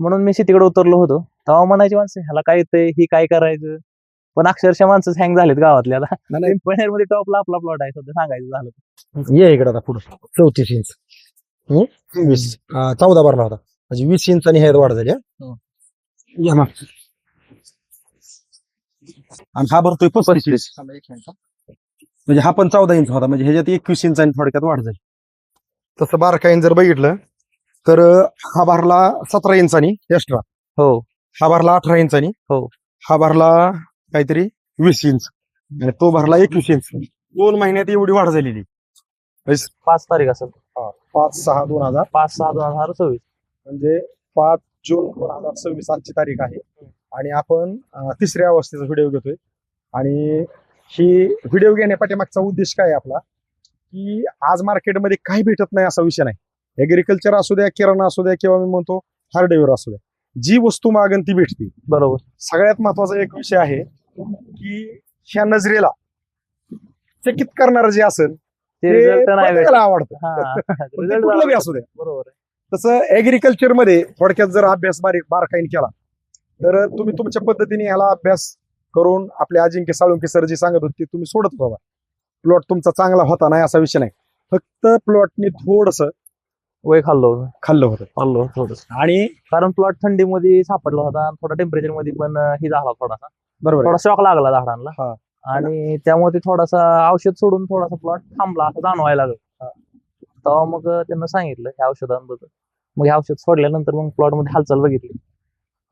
म्हणून मी शेतीकडे उतरलो होतो. तेव्हा म्हणायची माणसं ह्याला काय येतंय, ही काय करायचं. पण अक्षरशः माणसं हँग झालेत गावातले आता. नाही मध्ये टॉपला आपला प्लॉट आहे सध्या सांगायचं झालं तर. ये इकडे आता पुढे 34 इंच 20 14 भरला होता म्हणजे 20 इंचांनी ह्यात वाढ झाली हो. या मग आणि हा भरतोय 35 म्हणजे हा पण 14 इंच होता म्हणजे ह्याच्यात 21 इंचांनी थोडक्यात वाढ झाली. तसं बारकाईन जर बघितलं तर हा भरला 17 इंचांनी एक्स्ट्रा, हो हा भरला 18 इंचांनी, हो हा भरला काहीतरी 20 इंच आणि तो भरला 21 इंच. 2 महिन्यात एवढी वाढ झालेली. 5 तारीख असेल, 5/6/2000 5/6/2026. म्हणजे 5 जून 2026 आजची तारीख आहे आणि आपण तिसऱ्या अवस्थेचा व्हिडिओ घेतोय. आणि ही व्हिडिओ घेण्यापाठीमागचा उद्देश काय आहे आपला, की आज मार्केटमध्ये काही भेटत नाही असा विषय नाही. ऍग्रिकल्चर असू द्या, किराणा असू द्या किंवा मी म्हणतो हार्डवेअर असू द्या, जी वस्तू मागन ती भेटते. बरोबर. सगळ्यात महत्वाचा एक विषय आहे की ह्या नजरेला चकित करणारं जे असेल ते रिझल्ट नाही प्रत्येकाला आवडतं. हा पण ते result कुठलं बी झाला असू द्या. बरोबर आहे. तसं ऍग्रिकल्चर मध्ये थोडक्यात जर अभ्यास बारकाईने केला तर तुम्ही तुमच्या पद्धतीने ह्याला अभ्यास करून आपले अजिंक्य साळुंके सर जी सांगत होते तुम्ही सोडत होता. प्लॉट तुमचा चांगला होता नाही असा विषय नाही, फक्त प्लॉटने थोडस वय खाल्लं खाल्लं होतं थोडस. आणि कारण प्लॉट थंडीमध्ये सापडला होता आणि थोडा टेम्परेचर मध्ये पण ही झाला थोडासा बरोबर आहे. थोडा शॉक लागला झाडांना हा. आणि त्यामुळे ते थोडासा औषध सोडून थोडासा प्लॉट थांबला असं जाणवायला लागलं. तेव्हा मग त्यांना सांगितलं ह्या औषधांबद्दल. मग हे औषध सोडल्यानंतर मग प्लॉट मध्ये हालचाल बघितली.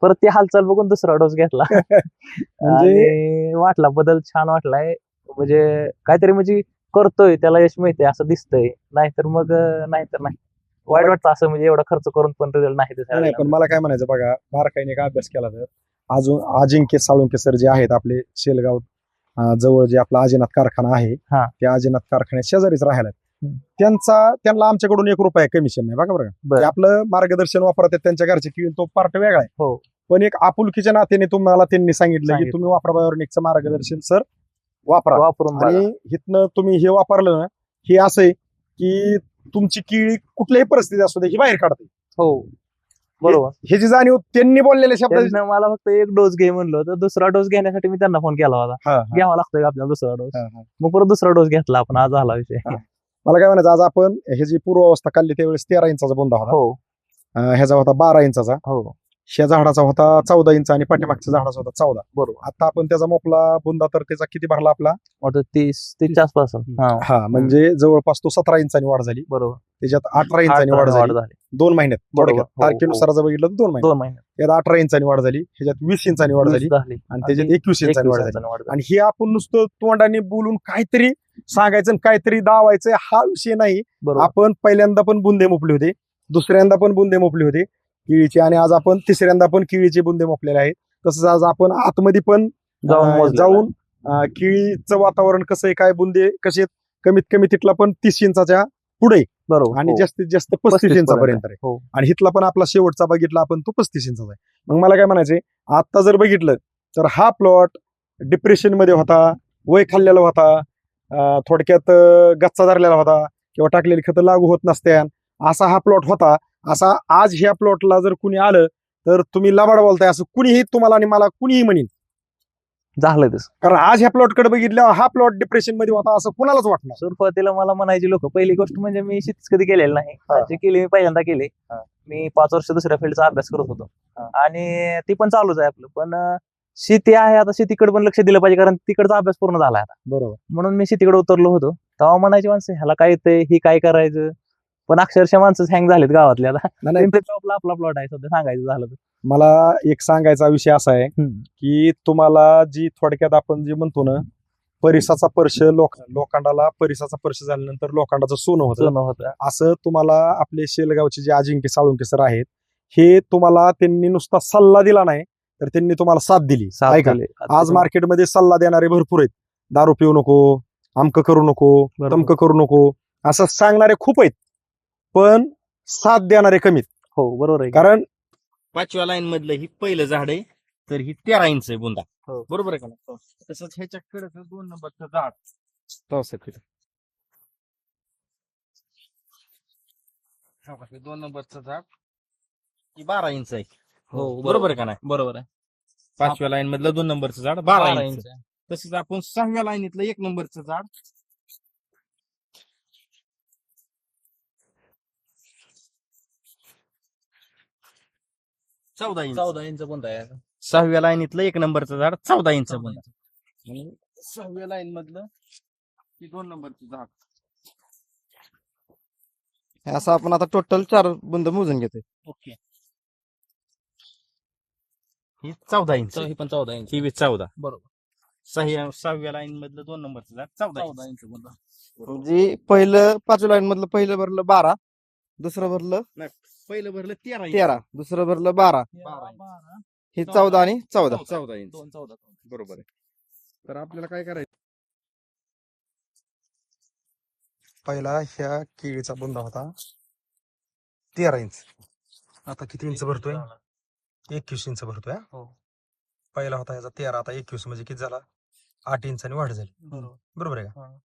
परत ती हालचाल बघून दुसरा डोस घेतला. म्हणजे आणि वाटला बदल छान वाटलाय. म्हणजे काहीतरी म्हणजे करतोय त्याला यश मिळते असं दिसतंय. नाहीतर नाही वाईट वाटतं असं म्हणजे एवढा खर्च करून पण रिझल्ट नाही दिसायला नाही, पण मला काय म्हणायचं बघा, बारकाईने का अभ्यास केला तर अजून अजिंक्य साळुंके सर जे आहेत आपले शेलगाव जवळ जे आपला आजीनाथ कारखाना आहे हा. त्या आजीनाथ कारखान्यात शेजारीच राहायला हम्म. त्यांना आमच्याकडून 1 रुपया कमिशन नाही बघा बरं का. बरं. ते आपलं मार्गदर्शन वापरतात त्यांच्या घरचे किळ तो पार्ट वेगळा आहे. हो. पण एक आपुलकीच्या नात्याने तुम्हाला त्यांनी सांगितलं की तुम्ही वापरा बायोनिकचं मार्गदर्शन सर वापरून आणि इथनं तुम्ही हे वापरलं ना, हे असं आहे की तुमची किळी कुठल्याही परिस्थिती असू दे ही बाहेर काढते. हो बरोबर. हे जी जाणीव त्यांनी बोललेल्या शब्द त्यांना मला फक्त एक डोस घे म्हणलं तर दुसरा डोस घेण्यासाठी मी त्यांना फोन केला होता. घ्यावा लागतोय आपल्याला दुसरा डोस. मग परत दुसरा डोस घेतला आपण. आज झाला विषय. मला काय म्हणायचं, आज आपण हे जी पूर्वावस्था काढली त्यावेळेस 13 इंचाचा बुंदा होता. हो. ह्याचा होता 12 इंचाचा. हो ह्या झाडाचा होता 14 इंच आणि पाठीमागच्या झाडाचा होता 14. बरोबर. आता आपण त्याचा मोपला बुंदा तर त्याचा किती भरला आपला 30 आसपास. हा म्हणजे जवळपास तो 17 इंचांनी वाढ झाली. बरोबर. त्याच्यात 18 इंचांनी वाढ झाली 2 महिन्यात. बरोबर. तारखेनुसार जर बघितलं तर 2 महिन्यात. त्यात 18 इंचांनी वाढ झाली, ह्याच्यात 20 इंचांनी वाढ झाली आणि त्याच्यात 21 इंचांनी वाढ झाली. आणि हे आपण नुसतं तोंडाने बोलून काहीतरी सांगायचं आणि काहीतरी दावायचं हा विषय नाही. आपण पहिल्यांदा पण बुंदे मोपले होते, दुसऱ्यांदा पण बुंदे मोपले होते केळीचे आणि आज आपण तिसऱ्यांदा पण केळीचे बुंदे मोपलेले आहेत. तसंच आज आपण आतमध्ये पण जाऊन केळीचं वातावरण कसं आहे, काय बुंदे कसे कमीत कमी तिथला पण 30 इंचाच्या पुढे बरोबर आणि जास्तीत जास्त 35 इंचापर्यंत आहे. आणि इथला पण आपला शेवटचा बघितला आपण तो 35 इंचाचा आहे. मग मला काय म्हणायचंय, आता जर बघितलं तर हा प्लॉट डिप्रेशन मध्ये होता, वय खाल्लेला होता, थोडक्यात गच्चा धरलेला होता किंवा टाकलेली खतं लागू होत नसत्या असा हा प्लॉट होता. असा आज ह्या प्लॉटला जर कुणी आलं तर तुम्ही लबाड बोलताय असं कुणीही तुम्हाला आणि मला कुणीही म्हणेन झालं तसं. कारण आज ह्या प्लॉटकडे बघितल्यावर हा प्लॉट डिप्रेशन मध्ये होता असं कुणालाच वाटणार. सुरुवातीला मला म्हणायची लोक, पहिली गोष्ट म्हणजे मी शेतीच कधी केलेली नाही. जी केली मी पहिल्यांदा केली. मी 5 वर्ष दुसऱ्या फील्डचा अभ्यास करत होतो आणि ती पण चालूच आहे आपलं. पण शेती आहे आता, शेतीकडे पण लक्ष दिलं पाहिजे कारण तिकडचा अभ्यास पूर्ण झाला आता. बरोबर. म्हणून मी शेतीकडे उतरलो होतो. तेव्हा म्हणायची माणसं ह्याला काय येतंय, ही काय करायचं. पण अक्षरशः माणसं हँग झालेत गावातले आता. आपला प्लॉट आहे सध्या सांगायचं झालं तर. मला एक सांगायचा विषय असा आहे की तुम्हाला जी थोडक्यात आपण जे म्हणतो ना, परिसाचा पर्श लोखंडाला परिसाचा पर्श झाल्यानंतर लोखंडाचं सोनं होतं, असं तुम्हाला आपले शेलगावचे जे अजिंक्य साळुंके सर आहेत हे तुम्हाला त्यांनी नुसता सल्ला दिला नाही तर त्यांनी तुम्हाला साथ दिली. आज मार्केटमध्ये सल्ला देणारे भरपूर आहेत. दारू पिऊ नको, अमकं करू नको, तमकं करू नको असं सांगणारे खूप आहेत, पण साथ देणारे कमीत. हो बरोबर आहे. कारण 5व्या लाईन मधलं ही पहिलं झाड आहे तर ही 13 इंच आहे बुंदा. बरोबर आहे का नाही. तसंच ह्याच्याकडे 2 नंबरचं झाड 2 नंबरचं झाड ही 12 इंच आहे हो बरोबर आहे का नाही? बरोबर आहे. 5व्या लाईन मधलं 2 नंबरचं झाड 12 12 इंच. इंच आहे. तसंच आपण 6व्या लाईनीतलं 1 नंबरचं झाड 14 इंच. 14 इंच पण आहे. 6व्या लाईनीतलं 1 नंबरचं झाड 14 इंच बुंदा. आणि 6व्या लाईन मधलं 2 नंबरचं झाड. असं आपण आता टोटल 4 बुंद मोजून घेतोय. ओके. ही 14 इंच. ही पण 14 इंच ही बी 14. बरोबर. 6व्या लाईन मधलं 2 नंबरचं झाड 14 इंच. 14 इंच बुंदा. म्हणजे पहिलं 5व्या लाईन मधलं पहिलं भरलं 12, दुसरं भरलं पहिलं भरलं 13 इंच. 13, दुसरं भरलं 12, 12 हे 14 आणि 14. 14 इंच. 14. बरोबर आहे. तर आपल्याला काय करायचं, पहिला ह्या केळीचा बुंदा होता 13 इंच. आता किती इंच भरतोय? 21 इंच भरतोय. हो. पहिला होता ह्याचा 13, आता 21 म्हणजे किती झाला? 8 इंचांनी वाढ झाली. बरोबर आहे का?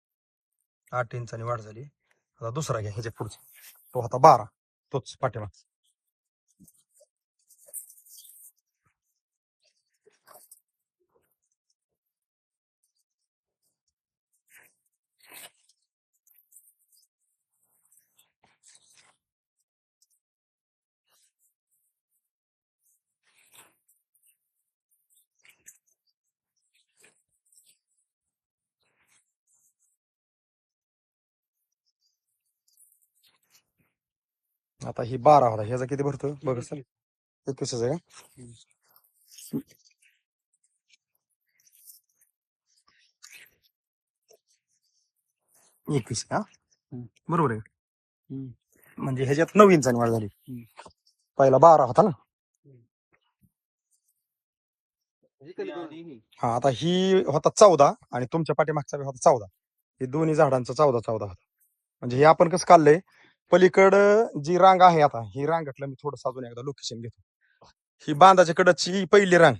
8 इंचांनी वाढ झाली. आता दुसरा घ्या ह्याच्या पुढचा, तो होता 12, तोच पाठीमागचा. आता ही 12 होता, ह्याचा किती भरतो बघ सर? 21 आहे का? एकवीस का? बरोबर आहे. म्हणजे ह्याच्यात 9 इंचांनी वाढ झाली. पहिला 12 होता ना. हा, आता ही होता 14 आणि तुमच्या पाठीमागचा बी होता 14. हे दोन्ही झाडांचं 14 होता. म्हणजे हे आपण कसं काढलंय, पलीकडं जी रांग आहे, आता ही रांगातलं मी थोडं अजून एकदा लोकेशन घेतो. ही बांधाच्या कडची ही पहिली रांग,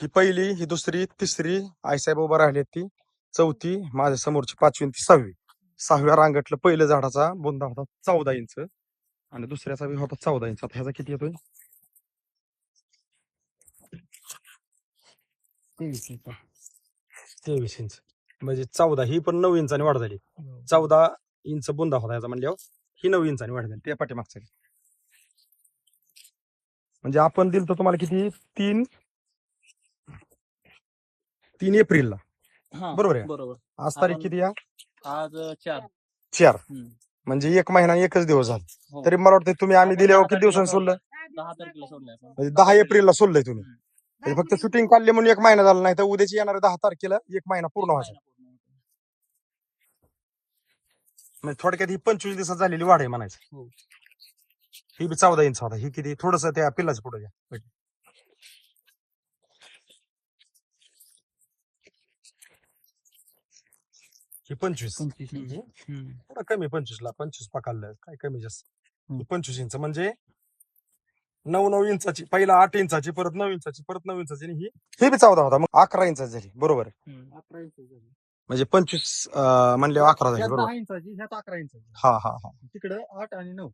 ही पहिली, ही दुसरी, तिसरी, आईसाहेब उभा राहिली, ती चौथी, माझ्या समोरची 5वी आणि ती 6वी. 6व्या रांगातलं पहिलं झाडाचा बुंदा होता 14 इंच आणि दुसऱ्याचा बी होता 14 इंच. आता ह्याचा किती येतोय? 23 इंच. म्हणजे 14, ही पण 9 इंचांनी वाढ झाली. 14 इंच बुंदा होता याचा म्हणल्यावर ही 9 इंचांनी वाढ झाली. त्या पाठीमागचा म्हणजे आपण दिलं तर तुम्हाला किती? 3 एप्रिलला. बरोबर आहे. बरोबर. आज तारीख किती या? आज 4. 4. म्हणजे 1 महिना 1च दिवस झाला. हो. तरी मला वाटतं तुम्ही आम्ही दिल्यावर किती दिवसांनी सोडलं? 10 तारखेला सोडलाय आपण. म्हणजे 10 एप्रिलला सोडलंय तुम्ही. म्हणजे फक्त शूटिंग काढले म्हणून 1 महिना झाला, नाही तर उद्याची येणाऱ्या 10 तारखेला 1 महिना पूर्ण व्हायचा. म्हणजे थोडक्यात ही 25 दिवसात झालेली वाढ आहे म्हणायचं. ही बी 14 इंच होता. ही किती? थोडस त्या पिल्लाच्या पुढे घ्या. ही 25. थोडं कमी 25 ला, 25 पकडलं काय कमी जास्त. 25 इंच म्हणजे 9 इंचाची, पहिला 8 इंचाची, परत 9 इंचाची, परत 9 इंचाची, आणि ही बी 14 होता, मग 11 इंचाची झाली. बरोबर आहे. 11 इंच झाली. म्हणजे 25 म्हणले 11 झाली. बरोबर. 10 इंचाची, ह्यात 11 इंचाची. हा हा हा. तिकडे 8 आणि 9.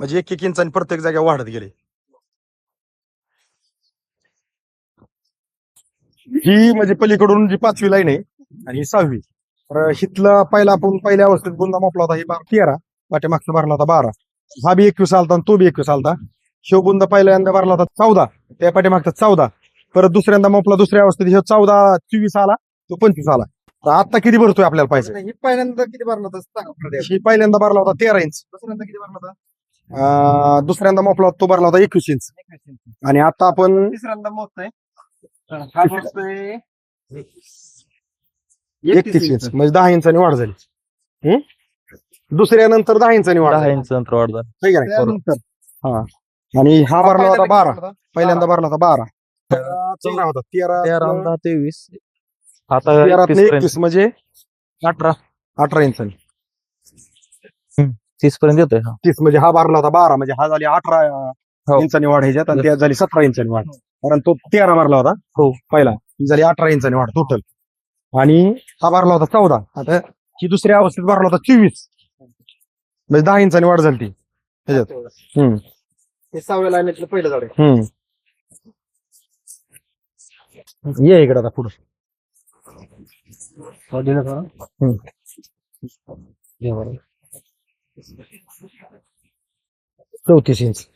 म्हणजे 1 इंचांनी प्रत्येक जागा वाढत गेले. ही म्हणजे पलीकडून जी 5वी लाईन आहे आणि ही 6वी. तर हिथला पहिला आपण पहिल्या अवस्थेत बुंदा मापला होता, ही 13, पाठीमागचा भरला होता 12. हा बी 21 आलता आणि तो बी 21 आलता. शिव बुंदा पहिल्यांदा भरला होता 14, त्या पाठीमागचा 14. परत दुसऱ्यांदा मापला दुसऱ्या अवस्थेत, हे 14 24 आला, तो 25 आला. तर आता किती भरतोय आपल्याला पाहिजे? ही पहिल्यांदा किती भरला होता? ही पहिल्यांदा भरला होता 13 इंच. दुसऱ्यांदा किती भरला होता? दुसऱ्यांदा मापला होता तो भरला होता 21 इंच. आणि आता आपण तिसऱ्यांदा मोजतोय. हा बसतोय 31 इंच, म्हणजे 10 इंचांनी वाढ झाली. दुसऱ्यानंतर 10 इंचांनी वाढ 10 झाली. इंच अंतर वाढ झालं. ठीक आहे ना? त्यानंतर हा. आणि हा भरला होता 12, पहिल्यांदा भरला होता 12. 14 होता, 13 13 10 23. आता 13 21 पर्यंत. 21 म्हणजे 18 18 इंचांनी. 30 पर्यंत येतोय. 30 म्हणजे हा भरला होता 12, म्हणजे हा झाली 18 हो. इंचांनी वाढ ह्याच्यात, आणि त्यात झाली 17 इंचांनी वाढ. कारण तो 13 भरला होता हो. पहिला, ही झाली 18 इंचांनी वाढ टोटल. आणि हा भरला होता 14, आता ही दुसऱ्या अवस्थेत भरला होता 24, म्हणजे 10 इंचांनी वाढ झाली ती ह्याच्यात. हे 6व्या लाईनीतलं पहिलं झाड आहे. ये इकडे आता पुढं. चौतीस इंच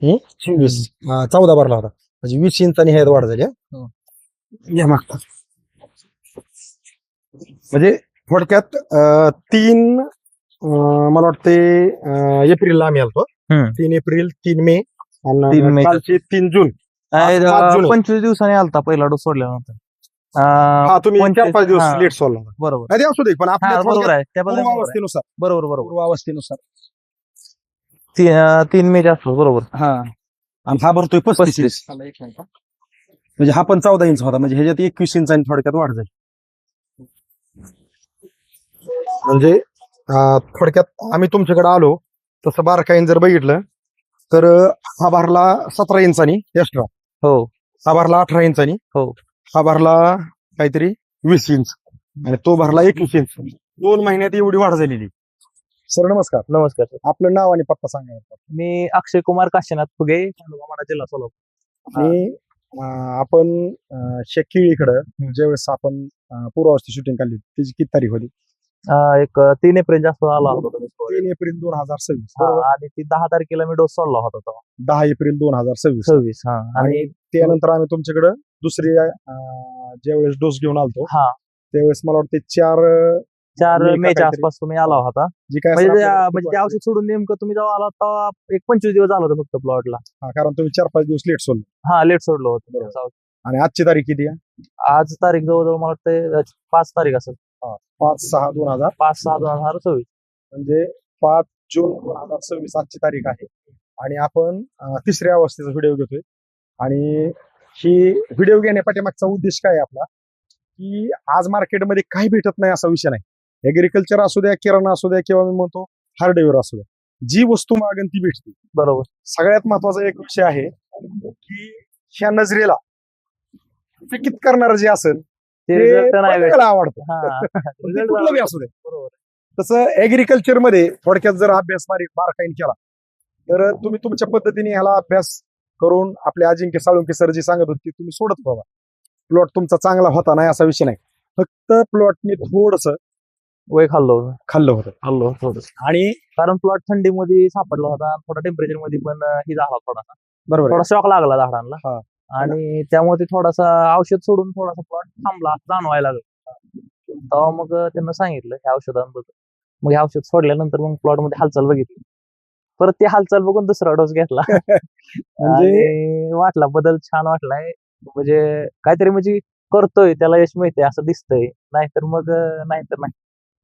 14 भरला होता म्हणजे 20 इंचांनी ह्यात वाढ झाली. या मागता म्हणजे थोडक्यात 3 मला वाटते एप्रिलला आम्ही आलतो. 3 एप्रिल 3 मे 3 मे. कालचे 3 जून. आज 5 जून आहे. 25 दिवसांनी आलता पहिला डोस सोडल्यानंतर. हा तुम्ही 4-5 दिवस हा, लेट सोडला होता. बरोबर. नाही, ते असू दे पण हा, आपल्या बरोबर थोडक्यात आहे त्याबद्दल बरोबर आहे. पूर्वावस्थेनुसार बरोबर बरोबर पूर्वावस्थेनुसार 3 मे असतो बरोबर. हा. आणि हा भरतोय 35 इंच. 35. थांबा एक मिनिट. म्हणजे हा पण 14 इंच होता म्हणजे ह्याच्यात 21 इंचांनी थोडक्यात वाढ झाली. म्हणजे थोडक्यात आम्ही तुमच्याकडे आलो तसं बारकाईन जर बघितलं तर हा भरला 17 इंचांनी एक्स्ट्रा. हो हा भरला 18 इंचांनी. हो. हा भरला काहीतरी 20 इंच आणि तो भरला 21 इंच. 2 महिन्यात एवढी वाढ झालेली. सर नमस्कार. नमस्कार सर. आपलं नाव आणि पत्ता सांगा. मी अक्षय कुमार काशीनाथ फुगे, तालुका माडा, जिल्हा सोलापूर. आणि आपण शेकिळीकडं ज्यावेळेस आपण पूर्वावस्थेत शूटिंग काढली त्याची किती तारीख होती? एक 3 एप्रिल जास्त आला होता. 3 एप्रिल 2026. आणि ती 10 तारखेला मी डोस सोडला होता तेव्हा. 10 एप्रिल 2026. 26. हा. आणि त्यानंतर आम्ही तुमच्याकडे दुसरी ज्यावेळेस डोस घेऊन आलतो हा त्यावेळेस मला वाटते 4 4 मे का मेच्या काहीतरी. आसपास तुम्ही आला होता. जी काय म्हणजे असेल ते- आपल्याला म्हणजे खूप ते वाटते. औषध सोडून नेमकं तुम्ही जेव्हा आला तेव्हा एक 25 दिवस झाला होता फक्त प्लॉटला. हा, कारण तुम्ही 4-5 दिवस लेट सोडले. हा, लेट सोडलं होतं त्याचं औषध. आणि आजची तारीख किती आहे? आज तारीख जवळजवळ मला वाटतं 5 तारीख असेल. 5/6/2000 5/6/2026. म्हणजे 5 जून 2026 आजची तारीख आहे. आणि आपण तिसऱ्या अवस्थेचा व्हिडिओ घेतोय. आणि ही व्हिडिओ घेण्यापाठीमागचा उद्देश काय आहे आपला की आज मार्केटमध्ये काही भेटत नाही असा विषय नाही. ऍग्रिकल्चर असू द्या, किराणा असू द्या किंवा मी म्हणतो हार्डवेअर असू द्या, जी वस्तू मागेल ती भेटते. बरोबर. सगळ्यात महत्वाचा एक विषय आहे की ह्या नजरेला फिकीत करणारं जे असेल ते ते result नाही भेटत. प्रत्येकाला आवडतं. हा. पण ते Result कुठलं बी असू दे. बरोबर. तसं ऍग्रिकल्चर मध्ये थोडक्यात जर अभ्यास बारकाईने केला तर तुम्ही तुमच्या पद्धतीने ह्याला अभ्यास करून आपले अजिंक्य साळुंके सर जी सांगत होते तुम्ही सोडत बाबा. प्लॉट तुमचा चांगला होता नाही असा विषय नाही. फक्त प्लॉटने थोडस वय खाल्लं होतं. खाल्लं होतं. थोडं. आणि कारण प्लॉट थंडीमध्ये सापडला होता. थोडा टेम्परेचर मध्ये पण ही झाला थोडासा. बरोबर आहे. थोडा शॉक लागला झाडांना. हा. आणि त्यामुळे ते थोडासा औषध सोडून थोडासा प्लॉट थांबला जाणवायला लागला. तेव्हा मग त्यांना सांगितलं ह्या औषधांबद्दल. मग हे औषध सोडल्यानंतर मग प्लॉट मध्ये हालचाल बघितली. परत ती हालचाल बघून दुसरा डोस घेतला. म्हणजे आणि वाटला बदल छान वाटलाय. म्हणजे काहीतरी म्हणजे करतोय त्याला यश मिळते असं दिसतंय. नाहीतर नाही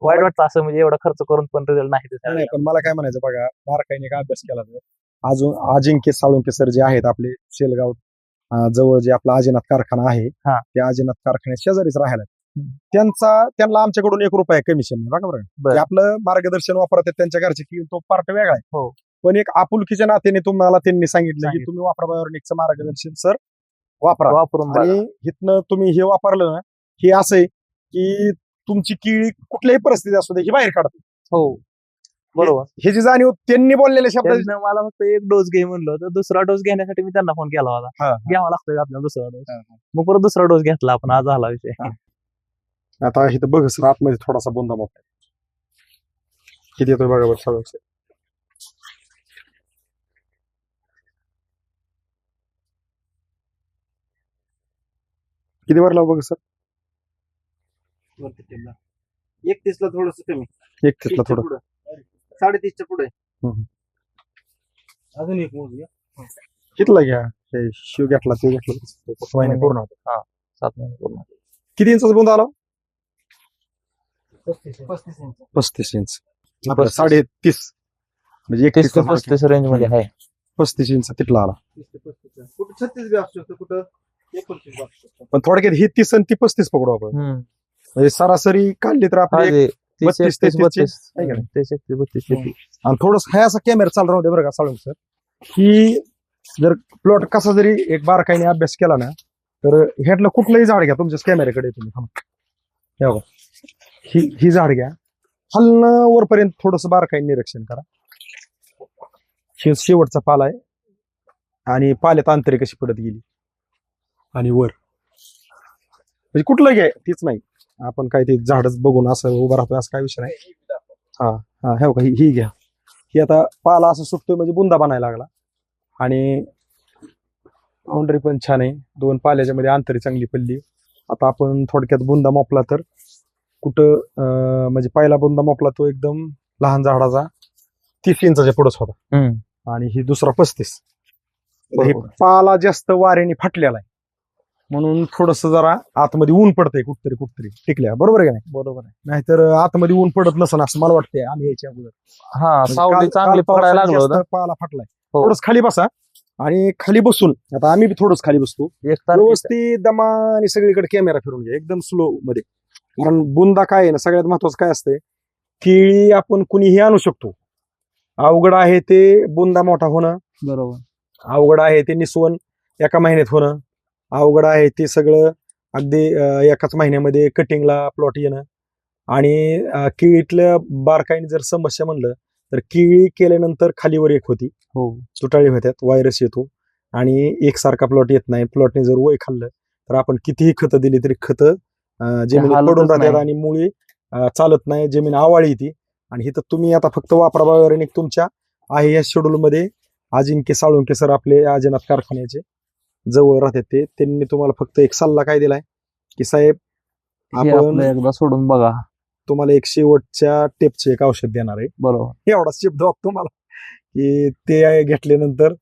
वाईट वाटतं असं म्हणजे एवढा खर्च करून पण रिझल्ट नाही दिसला. नाही, पण मला काय म्हणायचं बघा बारकाईने का अभ्यास केला तर अजून अजिंक्य साळुंके सर जे आहेत आपले शेलगाव जवळ जे आपला आजीनाथ कारखाना आहे हा. त्या आजीनाथ कारखान्यात शेजारीच राहायला त्यांना आमच्याकडून 1 रुपया कमिशन नाही बघा बरं. बरं. ते आपलं मार्गदर्शन वापरतात त्यांच्या घरचे की तो पार्ट वेगळा आहे. हो. पण एक आपुलकीच्या नात्याने तुम्हाला त्यांनी सांगितलं की सांगितलं. तुम्ही वापरा बायोनिकचं मार्गदर्शन सर वापरा. वापरून बघा. आणि इथनं तुम्ही हे वापरलं ना हे असं आहे की तुमची केळी कुठल्याही परिस्थिती असू दे ही बाहेर काढते. हो बरोबर. हे जी जाणीव त्यांनी बोललेल्या शब्द त्यांनी मला फक्त एक डोस घे म्हणलं तर दुसरा डोस घेण्यासाठी मी त्यांना फोन केला होता. हा. घ्यावा लागतोय का आपल्याला दुसरा डोस. हा. मग परत दुसरा डोस घेतला आपण. आज झाला विषय. आता इथं बघ सर आतमध्ये थोडासा बोंदा मोठा आहे. किती येतोय बघा बरं सगळं. किती वर लाव बघ सर. 31 ला थोडस कमी. 31 ला थोडं. 37च्या पुढे. हम्म. अजून एक मोजूया. कितला घ्या हे शिव घेतला ते घेतलं महिने पूर्ण होतं. 7 महिने पूर्ण. किती इंचाचा बोंदा आला? 35 इंच. 35 इंच. आपलं 30.5 म्हणजे 30 ते 31 35 रेंज मध्ये आहे. 35 इंच तिथला आला. 30 ते 35. कुठं 36 बी असू शकतं, कुठं 29 बी असू शकतं. पण थोडक्यात ही 30 आणि ती 35 पकडू आपण. म्हणजे सरासरी काढली तर आपले 32, 33 आहे का नाही? 32. आणि थोडस हाय असा कॅमेरा चालू राहू दे बरं का साळुंके सर की जर प्लॉट कसा जरी एक बारकाईने अभ्यास केला ना तर ह्यातलं कुठलंही झाड घ्या तुमच्याच कॅमेऱ्याकडे तुम्ही थांबा. हे बघा. ही झाड घ्या खालनं वरपर्यंत थोडस बारकाईने निरीक्षण करा. शेवटचा पाला आहे आणि पाल्यात अंतरी कशी पडत गेली आणि वर म्हणजे कुठलं घ्याय तीच नाही आपण काय ते झाडच बघून असं उभं राहतोय असं काय विषय नाही. हा हा हे बघा ही घ्या ही आता पाला असं सुटतोय म्हणजे बुंदा बनायला लागला आणि बाउंड्री पण छान आहे. 2 पाल्याच्या मध्ये अंतरी चांगली पडली. आता आपण थोडक्यात बुंदा मापला तर कुठं म्हणजे पहिला बुंदा मापला तो एकदम लहान झाडाचा 30 इंचाच्या पुढंच होता आणि ही दुसरा 35. हे पाला जास्त वाऱ्याने फाटलेला आहे म्हणून थोडस जरा आतमध्ये ऊन पडतंय कुठतरी टिकल्या बरोबर आहे का नाही. बरोबर आहे. नाहीतर आतमध्ये ऊन पडत नसन असं मला वाटतंय आम्ही यायच्या अगोदर. हा म्हणजे सावली काल- चांगली काल पकडायला पावसाने लागलो जास्त होतं. पाला फाटलाय. हो. थोडस खाली बसा आणि खाली बसून आता आम्ही बी थोडंच खाली बसतो. एक तारखेच्या व्यवस्थित दमा आणि सगळीकडे कॅमेरा फिरून घ्या एकदम स्लो मध्ये. कारण बुंदा काय आहे ना सगळ्यात महत्वाचं काय असतंय केळी आपण कुणीही आणू शकतो. अवघड आहे ते बुंदा मोठा होणं, बरोबर. अवघड आहे ते निसवण एका महिन्यात होणं, अवघड आहे ते सगळं अगदी एकाच महिन्यामध्ये कटिंगला प्लॉट येणं. आणि केळीतल्या बारकाईने जर समस्या म्हणलं तर केळी केल्यानंतर खालीवर एक होती, हो तुटाळी होत्यात, व्हायरस येतो आणि एकसारखा प्लॉट येत नाही. प्लॉटने जर वय खाल्लं तर आपण कितीही खतं दिली तरी खतं जमिनीत हालतच पडून राहतात नाही. आणि मुळी चालत नाही, जमीन आवाळी येते. आणि इथं तुम्ही आता फक्त वापरा बायोरेनिक तुमच्या आहे या शेड्यूल मध्ये अजिंक्य साळुंके सर आपले आजनाथ कारखान्याचे जवळ राहतात ते त्यांनी तुम्हाला फक्त एक सल्ला काय दिलाय की साहेब हे आपण आपलं एकदा सोडून बघा. तुम्हाला एक शेवटच्या टेपचे एक औषध देणार आहे. बरोबर. एवढा शब्द वाटतो तुम्हाला की ते घेतल्यानंतर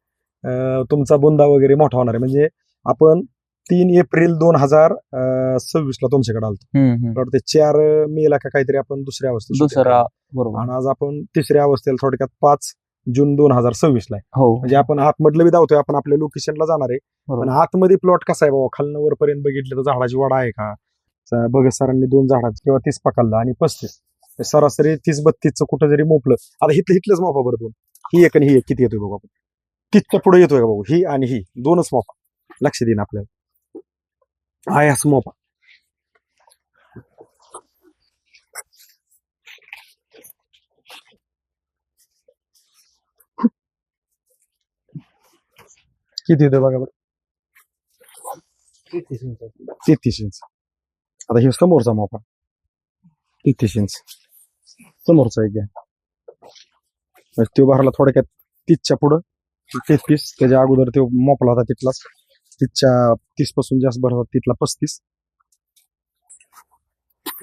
तुमचा बुंदा वगैरे मोठा होणार आहे. म्हणजे आपण 3 एप्रिल 2026 ला तुमच्याकडे आलतो. ते 4 मे ला का काहीतरी आपण दुसऱ्या अवस्थेत shooting दुसरा केलं. बरोबर. आणि आज आपण तिसऱ्या अवस्थेला थोडक्यात 5 जून 2026 ला आहे. हो म्हणजे आपण आतमधलं बी धावतोय, आपण आपल्या लोकेशनला जाणार आहे. पण बरोबर. आतमध्ये प्लॉट कसा आहे बाबा खालनं वरपर्यंत बघितलं तर झाडाची वाढ आहे का. भगत सरांनी 2 झाडाचं किंवा 30 पकडला आणि 35 सरासरी 30-32चं कुठं जरी मोपलं. आता हिथलंच मोपा बरं 2 ही एक आणि ही एक किती येतोय बघा आपण 30च्या पुढे येतोय का बघू ही आणि ही 2च मोपा लक्ष देईन आपल्याला आहे असं मोपा. किती येतोय बघा बरं 33 इंच. आता हे समोरचा मोपा 33 इंच समोरचा एक घ्या. तो भरला थोडक्यात 30च्या पुढं 33 त्याच्या अगोदर तो मोपला होता तिथलाच 30 पासून जास्त भरला तिथला 35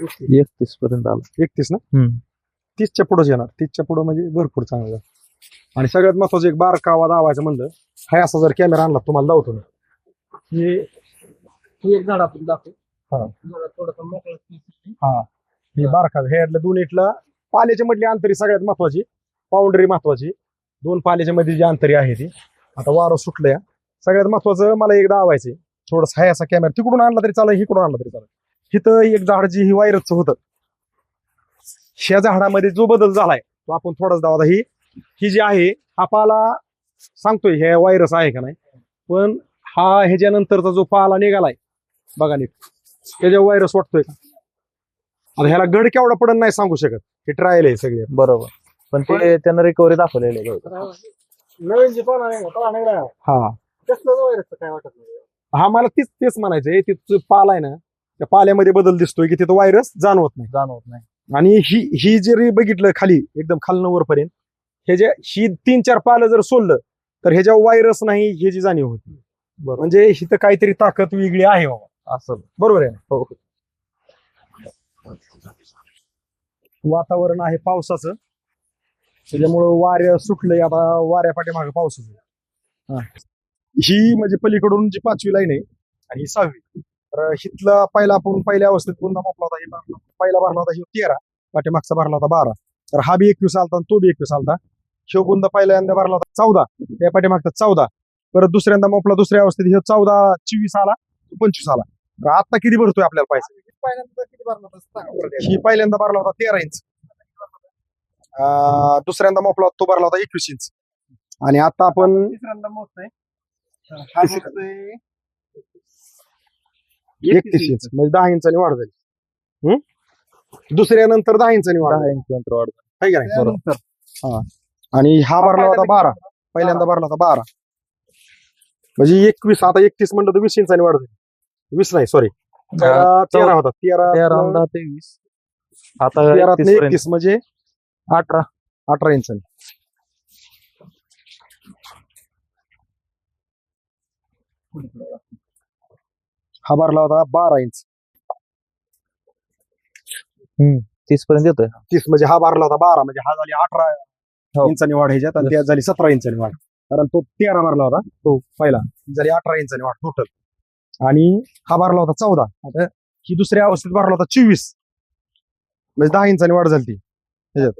31 पर्यंत आला. 31 ना 30च्या पुढेच येणार. 30च्या पुढं म्हणजे भरपूर चांगलं. आणि सगळ्यात महत्वाचं एक बारका आवाज दावायचं म्हणलं हाय असा जर कॅमेरा आणला तुम्हाला दावतो ना ही एक झाड आपण दाखवू. हा. थोडंसं मोकळं. हा हे बारका ह्यातल्या 2 इथला पाल्याच्या मधली अंतरी सगळ्यात महत्वाची, बाउंड्री महत्वाची. 2 पाल्याच्या मध्ये जी अंतरी आहे ती आता वारं सुटलंय. सगळ्यात महत्वाचं मला एकदा दावायचंय थोडस हाय असा कॅमेरा तिकडून आणला तरी चालेल, इकडून आणला तरी चालेल. इथं एक झाड जी ही व्हायरसचं होतं ह्या झाडामध्ये जो बदल झालाय तो आपण थोडाच दावा. ही जी आहे हा पाला सांगतोय ह्या व्हायरस आहे का नाही, पण हा ह्याच्यानंतरचा जो पाला निघालाय बघा नीट त्याच्या व्हायरस वाटतोय का. आता ह्याला गड केवढा पडन नाही सांगू शकत, हे ट्रायल आहे सगळे. बरोबर. पण ते त्यानं रिकव्हरी दाखवलेली आहे. नवीन जे पण आहे हा काय वाटत नाही. हा मला तेच म्हणायचंय. तिथं पाला आहे ना त्या पाल्यामध्ये बदल दिसतोय की तिथं व्हायरस जाणवत नाही. जाणवत नाही. आणि ही जरी बघितलं खाली एकदम खालनं वरपर्यंत ही 3-4 पालं जर सोडलं तर ह्याच्या व्हायरस नाही ह्याची जाणीव होती. म्हणजे इथं काहीतरी ताकद वेगळी आहे बाबा असं. बरोबर आहे ना. हो वातावरण आहे पावसाचं त्याच्यामुळं वाऱ्या सुटलंय. आता वाऱ्या पाठीमागे पावसाचं. ही म्हणजे पलीकडून जी 5वी लाईन आहे आणि ही 6वी. तर हिथला पहिला आपण पहिल्या अवस्थेत पुन्हा मापला होता. ही पहिला भरला होता ही 13, पाठीमागचा भरला होता 12. तर हा बी 21 आलता आणि तो बी 21 आलता. शिव बुंदा पहिल्यांदा भरला होता 14, त्या पाठीमागचा 14. परत दुसऱ्यांदा मोपला दुसऱ्या अवस्थेत हे 14-24 आला 25 आला. तर आता किती भरतोय आपल्याला पाहिजे. पहिल्यांदा किती भरला होता? ही पहिल्यांदा भरला होता 13 इंच. दुसऱ्यांदा मोपला तो भरला होता 21 इंच. आणि आता आपण तिसऱ्यांदा मोजतोय. 31 इंच म्हणजे 10 इंचांनी वाढ झाली. दुसऱ्यानंतर 10 इंचांनी वाढ झाली. 10 इंच वाढ. आहे का नाही. हा आणि हा भरला होता 12, पहिल्यांदा भरला होता 12. म्हणजे 21 आता 31 म्हणलं तर 20 इंचांनी वाढ झाली. 20 नाही सॉरी 13 होता 13 23 आता 13 31 पर्यंत. 31 म्हणजे 18 इंचांनी. हा भरला होता 12 इंच. 30 पर्यंत येतोय. 30 म्हणजे हा भरला होता 12 म्हणजे हा झाली 18 हो. इंचांनी वाढ ह्याच्यात आणि त्यात झाली 17 इंचांनी वाढ. कारण तो 13 भरला होता तो पहिला, ही झाली 18 इंचांनी वाढ टोटल. आणि हा भरला होता 14. आता ही दुसऱ्या अवस्थेत भरला होता 24 म्हणजे 10 इंचांनी वाढ झाली ती ह्याच्यात.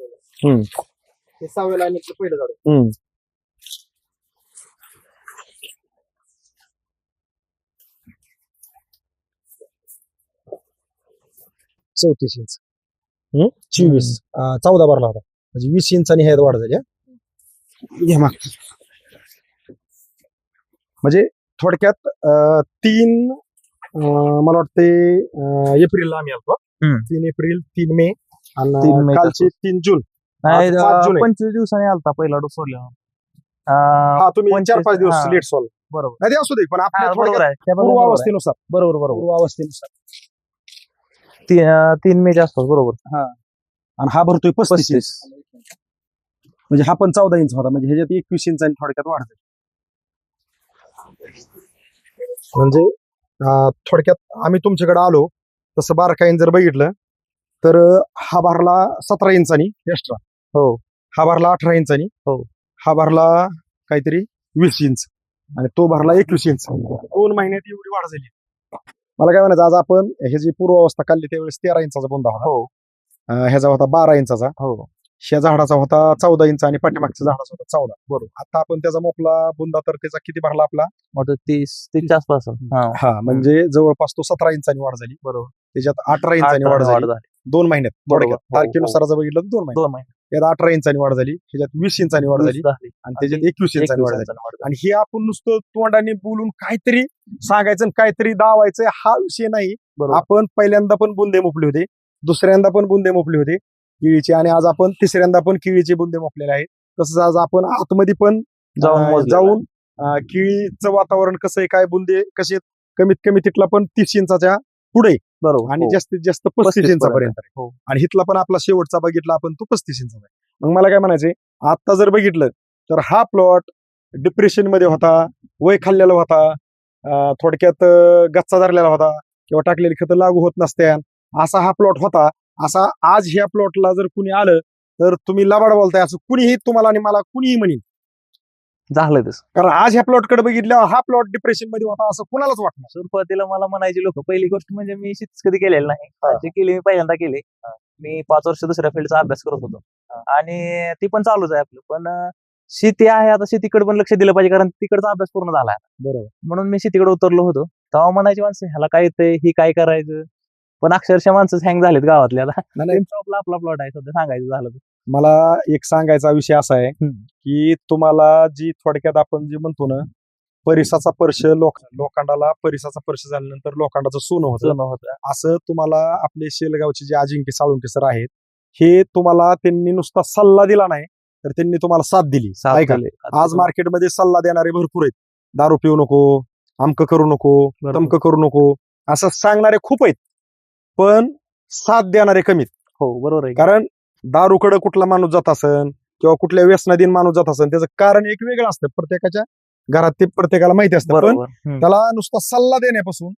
हे 6व्या लाईनीतलं पहिलं झाड. चौतीस इंच 24 14 भरला होता म्हणजे 20 इंचांनी ह्यात वाढ झाली. घ्या माग. म्हणजे थोडक्यात 3 मला वाटते एप्रिलला आम्ही आलतो. 3 एप्रिल 3 मे 3 आणि मे कालचे 3 जून. नाही, आज 5 जून आहे. 25 दिवसांनी आलता पहिला डोस सोडला. हा तुम्ही 4-5 दिवस हा. लेट सॉल्व बरोबर. नाही ते असू दे पण आपल्या हा, बरोबर थोडक्यात आहे. त्याबद्दल बरोबर आहे. पूर्वावस्थेनुसार बरोबर बरोबर पूर्वावस्थेनुसार 3 मे आसपास बरोबर. आणि हा भरतोय 35 इंच 35 म्हणजे हा पण 14 इंच होता म्हणजे ह्याच्यात 21 इंचांनी थोडक्यात वाढ झाली. म्हणजे थोडक्यात आम्ही तुमच्याकडे आलो तसं बारकाईन जर बघितलं तर हा भरला 17 इंचांनी एक्स्ट्रा. हो. हा भरला 18 इंचांनी. हो. हा भरला काहीतरी 20 इंच आणि तो भरला 21 इंच. 2 महिन्यात एवढी वाढ झाली. मला काय म्हणायचं आज आपण हे जी पूर्वावस्था काढली त्यावेळेस 13 इंचाचा बुंदा होता. हो. ह्याचा होता 12 इंचाचा. हो. ह्या झाडाचा होता 14 इंच आणि पाठीमागच्या झाडाचा होता 14. बरोबर. आता आपण त्याचा मोपला बुंदा तर त्याचा किती भरला आपला मोठं 30 आसपास. हा म्हणजे जवळपास तो 17 इंचांनी वाढ झाली. बरोबर. त्याच्यात 18 इंचांनी वाढ झाली 2 महिन्यात. बरोबर. थोडक्यात हो, तारखेनुसार जर बघितलं तर 2 महिन्यात. 2 महिने त्यात 18 इंचांनी वाढ झाली. त्याच्यात 20 इंचांनी वाढ झाली आणि त्याच्यात 21 इंचांनी वाढ झाली. आणि हे आपण नुसतं तोंडाने बोलून काहीतरी सांगायचं आणि काहीतरी दावायचं हा विषय नाही. बरोबर. आपण पहिल्यांदा पण बुंदे मोपले होते, दुसऱ्यांदा पण बुंदे मोपले होते केळीचे आणि आज आपण तिसऱ्यांदा पण केळीचे बुंदे मोपलेले आहेत. तसंच आज आपण आतमध्ये पण जाऊन केळीचं वातावरण कसं आहे काय बुंदे कसे कमीत कमी तिथला पण 30 इंचाच्या पुढे बरोबर. आणि हो. जास्तीत जास्त 35 इंचापर्यंत आहे. हो. आणि हिथला पण आपला शेवटचा बघितला आपण तो 35 इंचाचा आहे. मग मला काय म्हणायचंय आता जर बघितलं तर हा प्लॉट डिप्रेशन मध्ये होता, वय खाल्लेला होता, थोडक्यात गच्चा धरलेला होता किंवा टाकलेली खतं लागू होत नसत्या असा हा प्लॉट होता. असा आज ह्या प्लॉटला जर कुणी आलं तर तुम्ही लबाड बोलताय असं कुणीही तुम्हाला आणि मला कुणीही म्हणेन. झालं तसं. कारण आज ह्या प्लॉट कडे बघितल्यावर हा प्लॉट डिप्रेशन मध्ये होता असं कुणालाच वाटणार. सुरुवातीला मला म्हणायचे लोक पहिली गोष्ट म्हणजे मी शेतीच कधी केलेलं नाही. जे केली मी पहिल्यांदा केली. मी 5 वर्ष दुसऱ्या फील्डचा अभ्यास करत होतो आणि ती पण चालूच आहे आपलं. पण शेती आहे आता शेतीकडे पण लक्ष दिलं पाहिजे कारण तिकडचा अभ्यास पूर्ण झाला. बरोबर. म्हणून मी शेतीकडे उतरलो होतो. तेव्हा म्हणायची माणसं ह्याला काय येतंय ही काय करायचं. पण अक्षरशः माणसं हँग झालेत गावातले आता. आपला प्लॉट आहे सध्या सांगायचं झालं तर. मला एक सांगायचा विषय असा आहे की तुम्हाला जी थोडक्यात आपण जे म्हणतो ना परिसाचा स्पर्श लोखंडाला परिसाचा स्पर्श झाल्यानंतर लोखंडाचं सोनं होतं. असं तुम्हाला आपले शेलगावचे जे अजिंक्य साळुंके सर आहेत हे तुम्हाला त्यांनी नुसता सल्ला दिला नाही तर त्यांनी तुम्हाला साथ दिली. ऐका आज मार्केटमध्ये सल्ला देणारे भरपूर आहेत. दारू पिऊ नको, अमकं करू नको, तमकं करू नको असं सांगणारे खूप आहेत पण साथ देणारे कमीत. हो बरोबर आहे. कारण दारूकडे कुठला माणूस जात असन किंवा कुठल्या व्यसनाधीन माणूस जात असन त्याचं कारण एक वेगळं असतं. प्रत्येकाच्या घरात ते प्रत्येकाला माहिती असतं. पण त्याला नुसता सल्ला देण्यापासून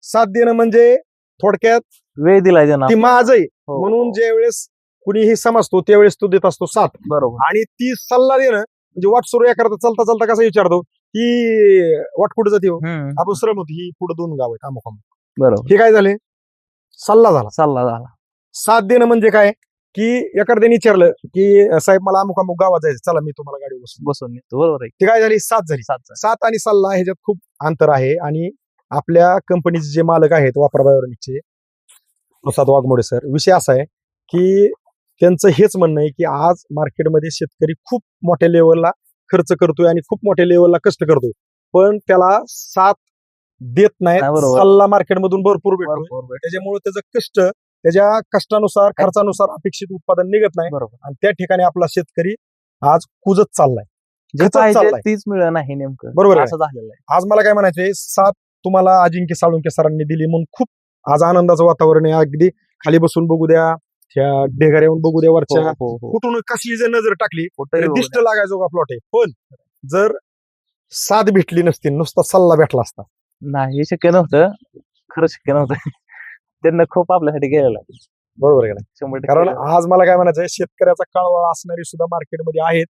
साथ देणं म्हणजे थोडक्यात वेळ दिलाय त्यांना ती माझं आहे म्हणून ज्या वेळेस कुणीही समजतो त्यावेळेस तो देत असतो साथ. बरोबर. आणि ती सल्ला देणं म्हणजे वाट सुरू करता चालता कसा विचारतो की वाट कुठे जाते हो आपण श्रम होती ही पुढे 2 गाव आहेत अमुक अमुक. बरोबर. हे काय झाले सल्ला झाला. साथ देणं म्हणजे काय की एखाद्याने विचारलं की साहेब मला अमुक अमुक गावात जायचं चला मी तुम्हाला गाडी बसून नेतो. बरोबर आहे. ती काय झाली साथ झाली. साथ आणि सल्ला ह्याच्यात खूप अंतर आहे. आणि आपल्या कंपनीचे जे मालक आहेत वापरा बायोनिकचे प्रसाद वाघमोडे सर विषय असा आहे की त्यांचं हेच म्हणणं आहे की आज मार्केटमध्ये शेतकरी खूप मोठ्या लेवलला खर्च करतोय आणि खूप मोठ्या लेवलला कष्ट करतोय पण त्याला साथ देत नाहीत. सल्ला मार्केटमधून भरपूर भेटतो त्याच्यामुळे त्याचं कष्ट त्याच्या कष्टानुसार खर्चानुसार अपेक्षित उत्पादन निघत नाही. आणि त्या ठिकाणी आपला शेतकरी आज कुजत चाललाय. जे खचत पाहिजे चाललाय. तीच मिळत नाही नेमकं. बरोबर आहे. असं झालेलं आहे. आज मला काय म्हणायचंय, साथ तुम्हाला अजिंक्य साळुंके सरांनी दिली म्हणून खूप आज आनंदाचं वातावरण आहे. अगदी खाली बसून बघू द्या, त्या ढेगाऱ्या येऊन बघू द्या वरच्या, हो. कुठून कसली जर नजर टाकली कुठंही तरी बघू दिष्ट लागायचो का प्लॉट आहे. पण जर साथ भेटली नसती, नुसता सल्ला भेटला असता. नाही, हे शक्य नव्हतं. खरं शक्य नव्हतं. त्यांना खूप आपल्यासाठी केलेलं आहे. बरोबर आहे का नाही? 100% कारण केलेलं आहे. आज मला काय म्हणायचंय, शेतकऱ्याचा काळवळा असणारी सुद्धा मार्केटमध्ये आहेत.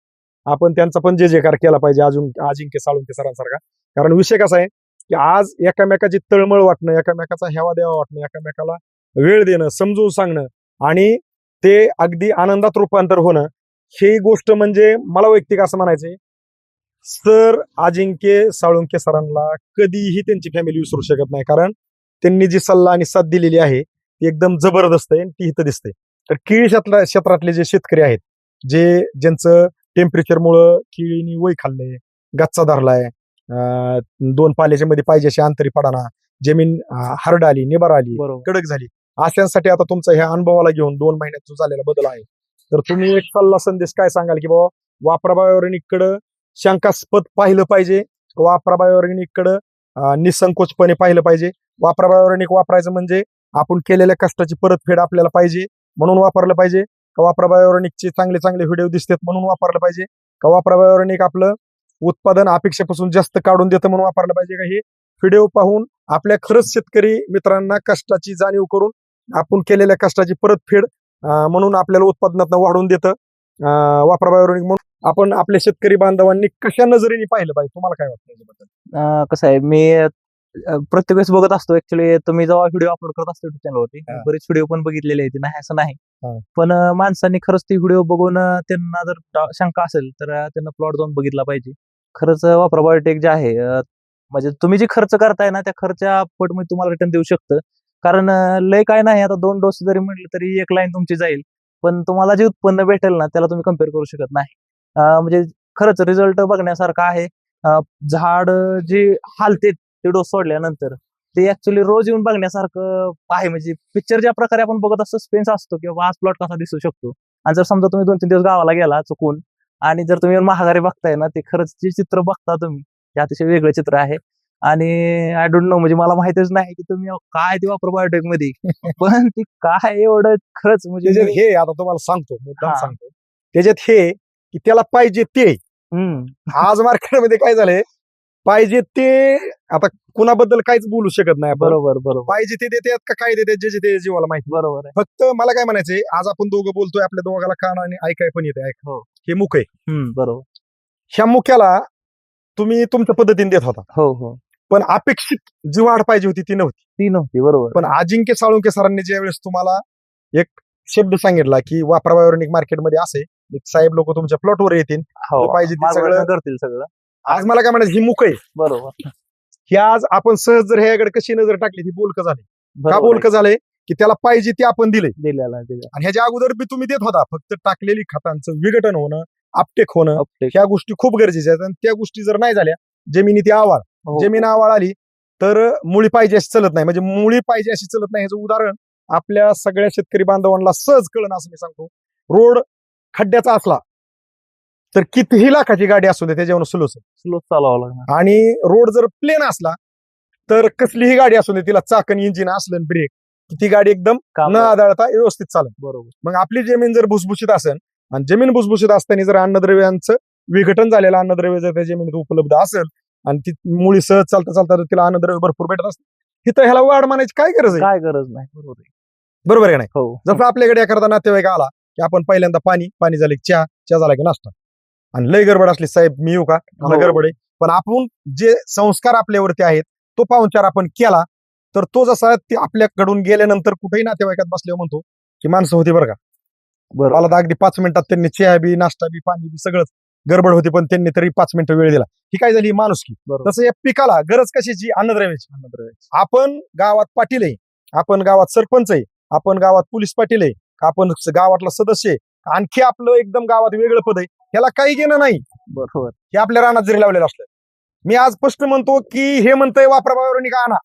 आपण त्यांचा पण जय जयकार केला पाहिजे अजून अजिंक्य साळुंके सरांसारखा. कारण विषय कसा आहे की आज एकामेकाची तळमळ वाटणं, एकामेकाचा हेवा देवा वाटणं, एकामेकाला वेळ देणं, समजून सांगणं आणि ते अगदी आनंदात रूपांतर होणं, ही गोष्ट म्हणजे मला वैयक्तिक असं म्हणायचंय, सर अजिंक्य साळुंके सरांना कधीही त्यांची फॅमिली विसरू शकत नाही. कारण त्यांनी जी सल्ला आणि साथ दिलेली आहे ती एकदम जबरदस्त आहे आणि ती इथं दिसते. तर केळी क्षेत्रातले जे शेतकरी आहेत, ज्यांचं टेम्परेचरमुळं केळीनी वय खाल्लंय, गच्चा धरलाय, 2 पाल्याच्या मध्ये पाहिजे अशी अंतरी पडाना, जमीन हरड आली, निबार आली, बरोबर. कडक झाली, अशांसाठी आता तुमचा ह्या अनुभवाला घेऊन 2 महिन्यात जो झालेला बदल आहे, तर तुम्ही एक सल्ला संदेश काय सांगाल की बाबा वापराबायोरेनिककडं शंकास्पद पाहिलं पाहिजे, वापराबायोरेनिककडं निसंकोचपणे पाहिलं पाहिजे, वापराबायोरेनिक वापरायचं म्हणजे आपण केलेल्या कष्टाची परतफेड आपल्याला पाहिजे म्हणून वापरलं पाहिजे, का वापराबायोरेनिकचे चांगले चांगले व्हिडिओ दिसतात म्हणून वापरलं पाहिजे, का वापराबायोरेनिक आपलं उत्पादन अपेक्षेपासून जास्त काढून देतं म्हणून वापरलं पाहिजे, का हे व्हिडिओ पाहून आपल्या खरंच शेतकरी मित्रांना कष्टाची जाणीव करून आपण केलेल्या कष्टाची परतफेड म्हणून आपल्याला उत्पादनात वाढवून देतं वापराबायोरेनिक. म्हणून आपण आपल्या शेतकरी बांधवांनी कशा नजरेने पाहिलं पाहिजे, तुम्हाला काय वाटतं याच्याबद्दल? कसं आहे, मी प्रत्येक वेळेस बघत असतो. ऍक्च्युली तुम्ही जेव्हा व्हिडिओ अपलोड करत असतो युट्यूब चॅनलवरती, हा. बरेच व्हिडिओ पण बघितलेले आहेत, नाही असं नाही. हा. पण माणसांनी खरंच ती व्हिडिओ बघून त्यांना जर शंका असेल तर त्यांना प्लॉट जाऊन बघितला पाहिजे. खरंच वापरा बायोटेक जे आहे, म्हणजे तुम्ही जे खर्च करताय ना त्या खर्चा पट मी तुम्हाला रिटर्न देऊ शकतं. कारण लय काय नाही, आता 2 डोस जरी म्हटलं तरी एक लाईन तुमची जाईल, पण तुम्हाला जे उत्पन्न भेटेल ना त्याला तुम्ही कम्पेअर करू शकत नाही. म्हणजे खरंच रिझल्ट बघण्यासारखा आहे. झाड जे हालते ते डोस सोडल्यानंतर ते ऍक्च्युली रोज येऊन बघण्यासारखं आहे. म्हणजे पिक्चर ज्या प्रकारे आपण बघत असतो, सस्पेन्स असतो की बाबा आज प्लॉट कसा दिसू शकतो. आणि जर समजा तुम्ही 2-3 दिवस गावाला गेला चुकून आणि जर तुम्ही महागारी बघताय ना, ते खरंच जे चित्र बघता तुम्ही ते अतिशय वेगळं चित्र आहे. आणि आय डोंट नो, म्हणजे मला माहितच नाही की तुम्ही काय ते वापर बायोटेक मध्ये पण ती काय एवढं खरंच म्हणजे त्याच्यात हे आता तुम्हाला सांगतो, मुद्दाम हा. सांगतो, त्याच्यात हे की त्याला पाहिजे ते. आज मार्केटमध्ये काय झालंय, पाहिजे ते आता कुणाबद्दल काहीच बोलू शकत नाही आपण. बरोबर पाहिजे ते देतात का काय देतात जे ते जीवाला माहिती. बरोबर आहे. फक्त मला काय म्हणायचंय, आज आपण दोघं बोलतोय, आपल्या दोघाला कानाने ऐकाय पण येते. हो. हे मुख आहे, बरोबर. ह्या मुख्याला तुम्ही तुमच्या पद्धतीने देत होता, हो. पण अपेक्षित जी वाढ पाहिजे होती ती नव्हती. ती नव्हती. बरोबर. पण अजिंक्य साळुंके सरांनी ज्यावेळेस तुम्हाला एक शब्द सांगितला की वापरा बायोरेनिक मार्केटमध्ये असे साहेब लोक तुमच्या प्लॉटवर येतील, हो, पाहिजे ते मार्गदर्शन सगळं करतील सगळं. आज मला काय म्हणायचं, ही मुख आहे. बरोबर. ही आज आपण सहज जर ह्याकडे कशी नजर टाकली ती बोलकं झाले. का बरोबर बोलकं झालंय की त्याला पाहिजे ते आपण दिले. दिलेला आणि ह्याच्या अगोदर बी तुम्ही देत होता, फक्त टाकलेली खतांचं विघटन होणं, अपटेक होणं, अपटेक. ह्या गोष्टी खूप गरजेच्या आहेत. आणि त्या गोष्टी जर नाही झाल्या, जमिनी ती आवाळ, हो. जमीन आवाळ आली तर मुळी पाहिजे अशी चलत नाही. म्हणजे मुळी पाहिजे अशी चलत नाही ह्याचं उदाहरण आपल्या सगळ्या शेतकरी बांधवांना सहज कळणं असं मी सांगतो. रोड खड्ड्याचा असला तर कितीही लाखाची गाडी असू दे त्याच्यावर स्लो चालवावं लागणार. आणि रोड जर प्लेन असला तर कसलीही गाडी असू दे, तिला चाकण, इंजिन असलं, ब्रेक, ती गाडी एकदम काम न आदळता व्यवस्थित चालेल. बरोबर. मग आपली जमीन जर भुसभुशीत असेल आणि जमीन भुसभुशीत असताना जर अन्नद्रव्यांचं विघटन झालेलं अन्नद्रव्य जर त्या जमिनीत उपलब्ध असेल आणि ती मुळी सहज चालता चालता तिला अन्नद्रव्य भरपूर भेटत असते, तिथं ह्याला वाढ मानायची काय गरज आहे? काय गरज नाही. बरोबर आहे. बरोबर आहे नाही? हो. जसं आपल्याकडे एखादा नातेवाईक आला की आपण पहिल्यांदा पाणी झालं की चहा झाला की नाश्ता, आणि लय गडबड असली, साहेब मी येऊ का, मला हो. गडबड आहे, पण आपण जे संस्कार आपल्यावरती आहेत तो पाहुणचार आपण केला तर तो जसा ते आपल्याकडून गेल्यानंतर कुठेही नातेवाईकात बसल्यावर म्हणतो की माणसं होती बरं का, बरोबर. मला तर अगदी 5 मिनिटात त्यांनी चहा बी, नाश्ता बी, पाणी बी सगळंच गडबड होती, पण त्यांनी तरी 5 मिनिटं वेळ दिला. ही काय झाली, माणुसकी. बरोबर. तसं या पिकाला गरज कशाची, अन्नद्रव्याची. आपण गावात पाटील आहे, आपण गावात सरपंच आहे, आपण गावात पोलीस पाटील आहे, आपण गावातला सदस्य आहे, आणखी आपलं एकदम गावात वेगळं पद आहे, ह्याला काही घेणं नाही. बरोबर. हे आपल्या रानात जरी लावलेलं असलं. मी आज स्पष्ट म्हणतो की हे म्हणतंय वापरा बायोरेनिक आणा.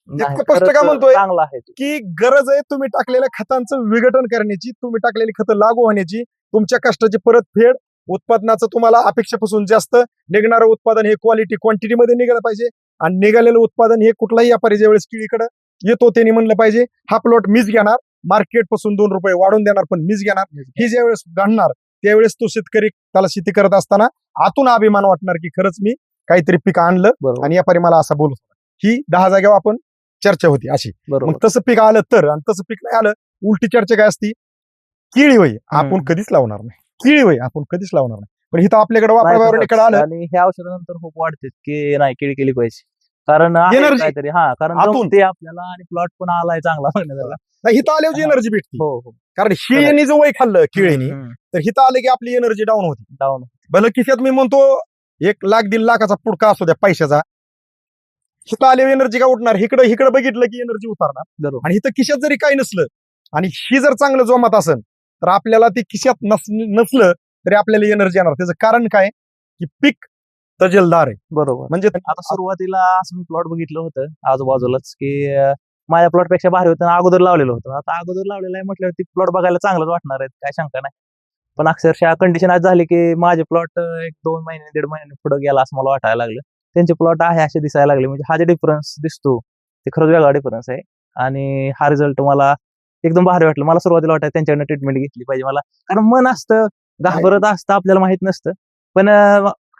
नाही, स्पष्ट का खरंच म्हणतोय चांगला आहे ते. की गरज आहे तुम्ही टाकलेल्या खतांचं विघटन करण्याची, तुम्ही टाकलेली खतं लागू होण्याची, तुमच्या कष्टाची परतफेड उत्पादनाचं तुम्हाला अपेक्षेपासून जास्त निघणारं उत्पादन हे क्वालिटी क्वांटिटी मध्ये निघालं पाहिजे. आणि निघालेलं उत्पादन हे कुठलाही व्यापारी ज्यावेळेस केळीकडे येतो त्यांनी म्हणलं पाहिजे हा प्लॉट मीच घेणार, मार्केट पासून 2 रुपये वाढून देणार पण मीच घेणार. ही ज्यावेळेस घडणार त्यावेळेस तो शेतकरी त्याला शेती करत असताना आतून अभिमान वाटणार की खरंच मी काहीतरी पीक आणलं आणि व्यापारी मला असा बोलत होता. ही 10 जागेवर आपण चर्चा होती अशी. मग तसं पीक आलं तर आणि तसं पीक नाही आलं उलटी चर्चा काय असती, केळी होई आपण कधीच लावणार नाही, केळी होई आपण कधीच लावणार नाही. पण इथं आपल्याकडे वापरावर आलं आणि ह्या औषधानंतर खूप वाढते की नाही केळी केली पाहिजे, कारण आहे Energy. काहीतरी कारण आतून. जमते आपल्याला आणि प्लॉट पण आलाय चांगला बघण्याला. नाही, इथं आल्यावर एनर्जी भेटते. हो हो कारण शेळीने जर वय खाल्लं केळीने तर हिथं आलं की आपली एनर्जी डाऊन होती. डाऊन. भलं खिशात मी म्हणतो 1 लाख 1.5 लाखाचा पुडका असू द्या पैशाचा, हिथं आल्यावर एनर्जी का उठणार, इकडे बघितलं की एनर्जी उतारणार. बरोबर. आणि इथं खिशात जरी काही नसलं आणि ही जर चांगलं जोमात असेल तर आपल्याला ती खिशात नसलं तरी आपल्याला एनर्जी येणार. त्याचं कारण काय की पीक तजेलदार आहे. बरोबर. म्हणजे आता सुरुवातीला असं मी प्लॉट बघितलं होतं आजूबाजूलाच की माझ्या प्लॉट पेक्षा भारी होतं आणि अगोदर लावलेलं होतं. आता अगोदर लावलेलं आहे म्हटल्यावरती प्लॉट बघायला चांगलंच वाटणार आहे, काय शंका नाही. पण अक्षरशः कंडिशन आज झाली की माझे प्लॉट 1-2 महिने 1.5 महिने पुढे गेला असं मला वाटायला लागलं. त्यांचे प्लॉट आहे असे दिसायला लागले. म्हणजे हा जे डिफरन्स दिसतो ते खरंच वेगळा डिफरन्स आहे. आणि हा रिझल्ट मला एकदम भारी वाटलं. मला सुरुवातीला वाटायचं त्यांच्याकडनं ट्रीटमेंट घेतली पाहिजे मला, कारण मन असतं घाबरत असतं आपल्याला माहित नसतं. पण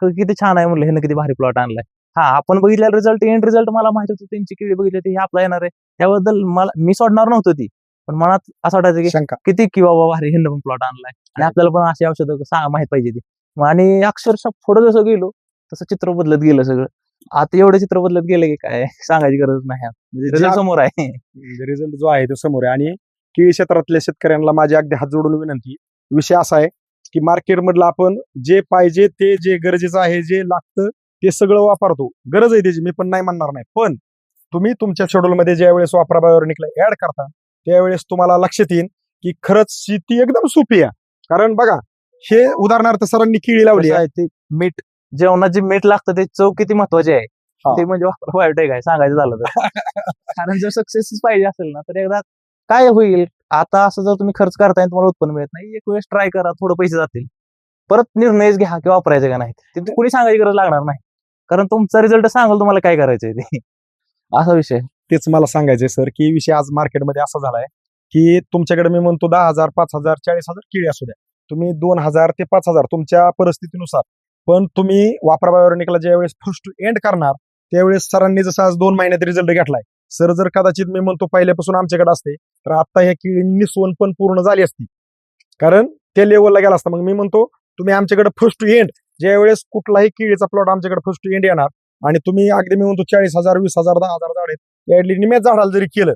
किती छान आहे म्हणलं, हे किती भारी प्लॉट आणलाय. आपण बघितलेला रिझल्ट एंड रिझल्ट मला माहित होतं, त्यांची केळी बघितली हे आपला येणार आहे त्याबद्दल मला मी सोडणार नव्हतं ती. पण मनात असं वाटायचं की शंका किती की बाबा भारी ह्यांना पण प्लॉट आणलाय आणि आपल्याला पण अशी औषधं माहित पाहिजे ती. आणि अक्षरशः पुढे जसं गेलो तसं चित्र बदलत गेलं सगळं. आता एवढं चित्र बदलत गेलं की काय सांगायची गरज नाही. रिझल्ट समोर आहे. रिझल्ट जो आहे तो समोर आहे. आणि केळी क्षेत्रातल्या शेतकऱ्यांना माझी अगदी हात जोडून विनंती, विषय असा आहे की मार्केट मधलं आपण जे पाहिजे ते जे गरजेचं आहे जे लागतं ते सगळं वापरतो, गरज आहे त्याची, मी पण नाही म्हणणार नाही. पण तुम्ही तुमच्या शेड्यूल मध्ये ज्या वेळेस वापरा बायोनिकला ऍड करता त्यावेळेस तुम्हाला लक्षात येईल की खरंच शेती एकदम सोपी आहे. कारण बघा हे उदाहरणार्थ सरांनी केळी लावली कसं आहे ते मीठ, जेवणात जे मीठ लागतं ते चव किती महत्वाची आहे ते म्हणजे बायोटेक आहे सांगायचं झालं तर. कारण जर सक्सेस पाहिजे असेल ना तर एकदा काय होईल, आता असं जर तुम्ही खर्च करताय तुम्हाला उत्पन्न मिळत नाही, एक वेळेस ट्राय करा, थोडं पैसे जातील, परत निर्णयच घ्या की वापरायचं का नाही. ते कुणी सांगायची गरज लागणार नाही, कारण तुमचा रिझल्ट सांगाल तुम्हाला काय करायचंय ते. असा विषय. तेच मला सांगायचंय सर की विषय आज मार्केटमध्ये असा झालाय की तुमच्याकडे मी म्हणतो 10,000 5,000 40,000 केळी असू द्या, तुम्ही 2,000 ते 5,000 तुमच्या परिस्थितीनुसार, पण तुम्ही वापरा बायोनिकला ज्यावेळेस फर्स्ट एंड करणार त्यावेळेस सरांनी जसं आज 2 महिन्यात रिझल्ट घेतलाय, सर जर कदाचित मी म्हणतो पहिल्यापासून आमच्याकडे असते तर आता ह्या केळींनी सोन पण पूर्ण झाली असती, कारण त्या लेवलला गेला असता. मग मी म्हणतो तुम्ही आमच्याकडे फर्स्ट एंड ज्यावेळेस कुठलाही केळीचा प्लॉट आमच्याकडे फर्स्ट एंड येणार आणि तुम्ही अगदी मी म्हणतो 40,000 20,000 10,000 झाड आहेत निम्याच झाडाला जरी केलं,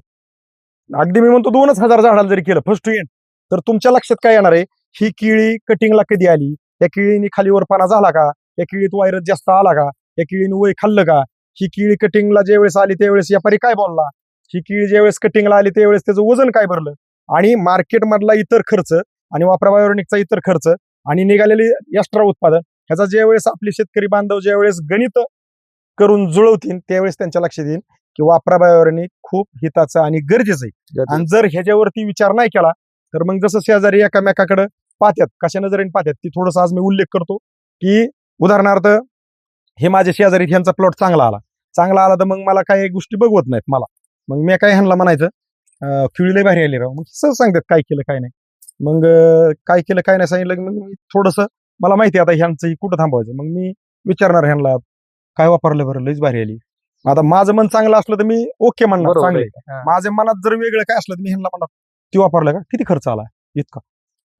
अगदी मी म्हणतो 2,000 झाडाला जरी केलं फर्स्ट एंड, तर तुमच्या लक्षात काय येणार आहे, ही केळी कटिंगला कधी आली, या केळीने खालीवर पाना झाला का, या केळीत व्हायरस जास्त आला का, या केळीने वय खाल्लं का, ही केळी कटिंगला ज्यावेळेस आली त्यावेळेस व्यापारी काय बोलला, ही केळी ज्यावेळेस कटिंगला आली त्यावेळेस त्याचं वजन काय भरलं, आणि मार्केट मधला इतर खर्च आणि वापरा बायोनिकचा इतर खर्च आणि निघालेले एक्स्ट्रा उत्पादन ह्याचा ज्यावेळेस आपले शेतकरी बांधव ज्यावेळेस गणित करून जुळवतील त्यावेळेस त्यांच्या लक्षात येईल की वापरा बायोनिक खूप हिताचं आणि गरजेचं आहे. आणि जर ह्याच्यावरती विचार नाही केला तर मग जसं शेजारी एकामेकाकडे पाहतात, कशा नजरेने पाहतात, ती थोडंसं आज मी उल्लेख करतो की उदाहरणार्थ हे माझ्या शेजारी ह्यांचा प्लॉट चांगला आला तर मग मला काही गोष्टी बघवत नाहीत मला, मग मी काय ह्यांना म्हणायचं केळी लय भारी आली राव, मग सहज सांगतात काय केलं काय नाही, मग काय केलं काय नाही सांगितलं मग मी थोडंसं मला माहिती आता ह्यांचं कुठं थांबवायचं, मग मी विचारणार ह्यांना काय वापरलं बरं लयच भारी आली. आता माझं मन चांगलं असलं तर मी ओके म्हणणार चांगले, माझ्या मनात जर वेगळं काय असलं तर मी ह्यांना म्हणणार ती वापरलं का, किती खर्च आला इतका,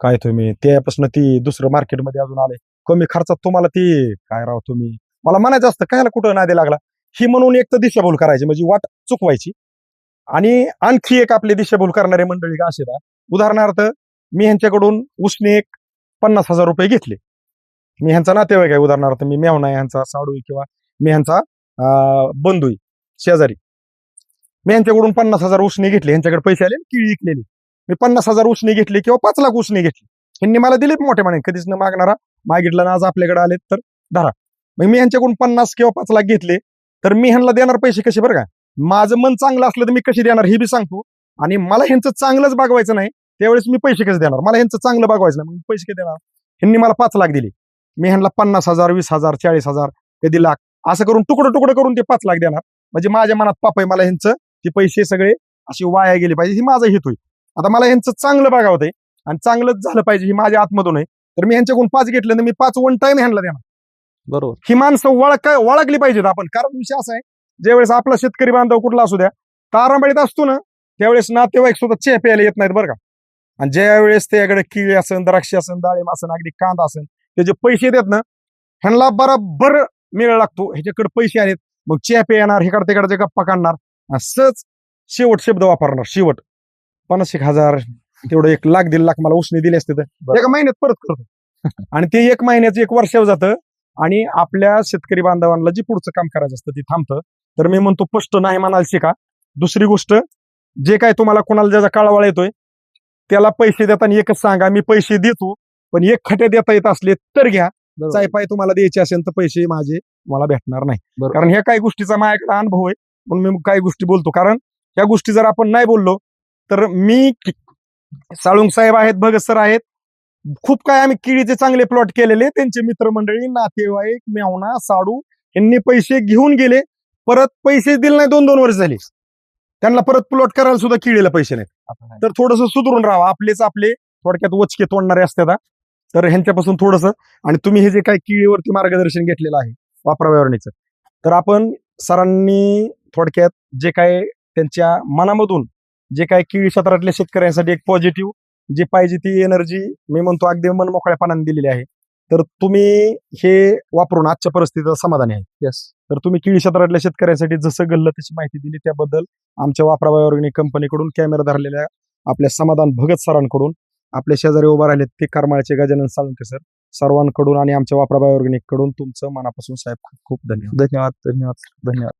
काय तुम्ही त्यापासून ती दुसरं मार्केटमध्ये अजून आले कमी खर्चात तुम्हाला ती काय राव, तुम्ही मला म्हणायचं असतं कायला कुठं नादी लागला ही म्हणून एक तर दिशाभूल करायची म्हणजे वाट चुकवायची. आणि आणखी एक आपली दिशाभूल करणारे मंडळी का असे, उदाहरणार्थ मी ह्यांच्याकडून उसने एक 50,000 रुपये घेतले, मी ह्यांचा नातेवाईक आहे, उदाहरणार्थ मी मेवना आहे ह्यांचा साडू किंवा मी ह्यांचा बंधू शेजारी, मी ह्यांच्याकडून 50,000 उसने घेतले, ह्यांच्याकडे पैसे आले केळी विकलेली, मी 50,000 उसने घेतले किंवा 5 लाख उसने घेतली, ह्यांनी मला दिले मोठ्या माने, कधीच न मागणारा मागितलं ना आज आपल्याकडे आले तर धरा, मग मी ह्यांच्याकडून 50 किंवा 5 लाख घेतले तर मी ह्यांना देणार पैसे कसे बरं का, माझं मन चांगलं असलं तर मी कशी देणार हे बी सांगतो, आणि मला ह्यांचं चांगलंच बघवायचं नाही त्यावेळेस मी पैसे कसे देणार, मला ह्यांचं चांगलं बघवायचं नाही मग पैसे कसे देणार. ह्यांनी मला 5 लाख दिले मी ह्यांना 50,000 20,000 40,000 कधी लाख असं करून तुकडं तुकडं करून ते 5 लाख देणार. म्हणजे माझ्या मनात पाप आहे, मला ह्यांचं ते पैसे सगळे असे वाया गेले पाहिजे, ही माझा हेतू आहे. आता मला ह्यांचं चांगलं बघावत आहे आणि चांगलंच झालं पाहिजे ही माझ्या आतमधून आहे. तर मी ह्यांच्याकडून 5 घेतलं तर मी 5 वन टाइम ह्यांना देणार. बरोबर. ही माणसं ओळखली पाहिजेत आपण. कारण विषय असा आहे, ज्यावेळेस आपला शेतकरी बांधव कुठला असू द्या तारांबळीत असतो ना, त्यावेळेस नातेवाईक सुद्धा चहा प्यायला येत नाहीत बरं का. आणि ज्यावेळेस त्याकडे केळी असेल, द्राक्षी असेल, डाळिंब असेल, अगदी कांदा असेल, त्याचे पैसे देत ना, ह्यांना बरोबर मेळ लागतो. ह्याच्याकडे पैसे आहेत, मग चहा येणार, हेकडे तिकडे गप्पा काढणार, असंच शेवट शब्द वापरणार. शेवट 50,000 तेवढं 1 लाख 1.5 लाख मला उसने दिले असते तर एका महिन्यात परत करतो. आणि ते 1 महिन्याचं 1 वर्षावर जातं आणि आपल्या शेतकरी बांधवांना जे पुढचं काम करायचं असतं ते थांबतं. तर मी म्हणतो स्पष्ट नाही म्हणाल शिका. दुसरी गोष्ट, जे काय तुम्हाला कोणाला ज्याचा काळवाळा येतोय त्याला पैसे देताना एकच सांगा, मी पैसे देतो पण 1 खटे देता येत असले तर घ्या. चायपाय तुम्हाला द्यायचे असेल तर पैसे माझे मला भेटणार नाही. कारण ह्या काही गोष्टीचा माझ्याकडे अनुभव आहे म्हणून मी काही गोष्टी बोलतो. कारण ह्या गोष्टी जर आपण नाही बोललो तर मी साळुंग साहेब आहेत, भगत सर आहेत, खूप काय आम्ही केळीचे चांगले प्लॉट केलेले, त्यांचे मित्रमंडळी, नातेवाईक, मेवणा, साडू यांनी पैसे घेऊन गेले, परत पैसे दिले नाही. 2-2 वर्ष झाली त्यांना परत प्लॉट करायला सुद्धा केळीला पैसे नाही. तर थोडंसं सुधरून राहा. आपले थोडक्यात वचके तोडणारे असतात. तर ह्यांच्यापासून थोडंसं, आणि तुम्ही हे जे काही केळीवरती मार्गदर्शन घेतलेलं आहे वापरावरणीचं, तर आपण सरांनी थोडक्यात जे काय त्यांच्या मनामधून जे काय केळी क्षेत्रातल्या शेतकऱ्यांसाठी एक पॉझिटिव्ह जे पाहिजे ती एनर्जी मी म्हणतो अगदी मन मोकळ्यापणाने दिलेली आहे. तर तुम्ही हे वापरून आजच्या परिस्थितीत समाधानी आहे. येस. तर तुम्ही केळी क्षेत्रातल्या शेतकऱ्यांसाठी जसं घडलं तशी माहिती दिली, त्याबद्दल आमच्या वापराबाई ऑर्गॅनिक कंपनीकडून कॅमेरा धरलेल्या आपल्या समाधान भगत सरांकडून, आपल्या शेजारी उभा राहिले ते करमाळ्याचे गजानन साळुंके सर, सर्वांकडून आणि आमच्या वापराबाई ऑर्गॅनिक कडून तुमचं मनापासून साहेब खूप खूप धन्यवाद. धन्यवाद.